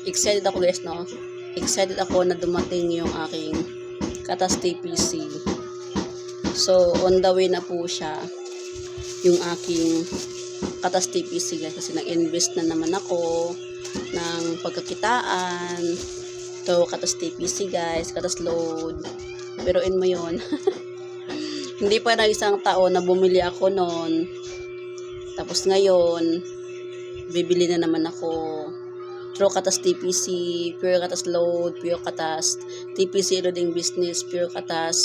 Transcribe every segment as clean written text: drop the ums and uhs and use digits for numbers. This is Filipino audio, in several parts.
excited ako guys, no? Excited ako na dumating yung aking Katas TPC. So, on the way na po siya yung aking Katas TPC guys, kasi nag-invest na naman ako ng pagkakitaan. So, Katas TPC guys, Katas load. Biruin mo yun. Hindi pa na isang taon na bumili ako noon. Tapos ngayon, bibili na naman ako. True Katas TPC, Pure Katas Load, Pure Katas TPC Loading Business, Pure Katas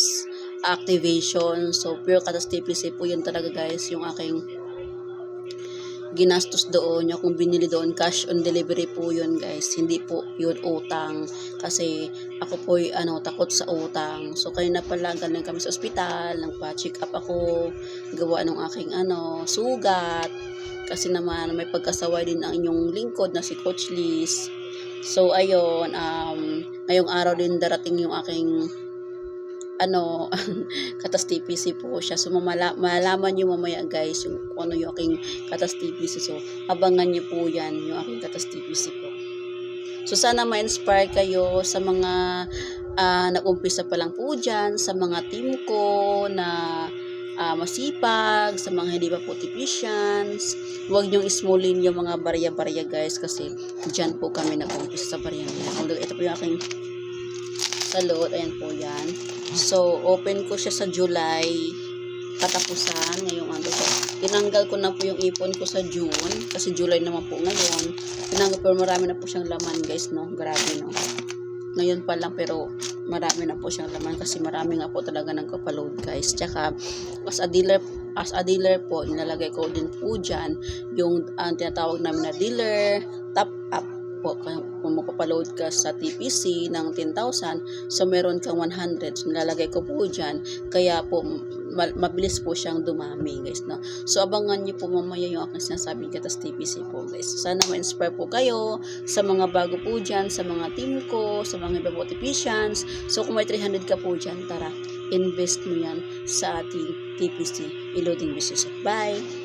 Activation. So, Pure Katas TPC po yun talaga guys, yung aking ginastos doon, yung kung binili doon, cash on delivery po yun guys, hindi po yun utang, kasi ako po takot sa utang. So, kayo na pala, galing kami sa ospital, nagpa-check up ako, gawa ng aking sugat, kasi naman may pagkasaway din ang inyong lingkod na si Coach Liz. So, ayun, ngayong araw din darating yung aking Katas TPC po siya. So, malaman nyo mamaya guys yung yung aking Katas TPC. So, abangan nyo po yan, yung aking Katas TPC po. So, sana ma-inspire kayo sa mga nag-umpisa pa lang po dyan, sa mga team ko na masipag, sa mga hindi pa po technicians. Huwag nyong ismulin yung mga barya-barya guys, kasi dyan po kami nag-umpisa sa barya. Ito po yung aking salot, ayan po yan. So, open ko siya sa July, katapusan, ngayong tinanggal ko na po yung ipon ko sa June, kasi July naman po ngayon. Tinanggal, pero marami na po siyang laman guys, no? Grabe, no? Ngayon pa lang, pero marami na po siyang laman, kasi marami nga po talaga nagpa-load guys. Tsaka, as a dealer po, nilalagay ko din po dyan yung tinatawag namin na dealer top up po. Kung magpapaload ka sa TPC ng 10,000, so meron kang 100, so nilalagay ko po dyan, kaya po mabilis po siyang dumami guys, no? So abangan nyo po mamaya yung aking sinasabing Katas TPC po guys. So, sana ma-inspire po kayo sa mga bago po dyan, sa mga team ko, sa mga iba po technicians. So kung may 300 ka po dyan, tara, invest mo yan sa ating TPC loading business. Bye!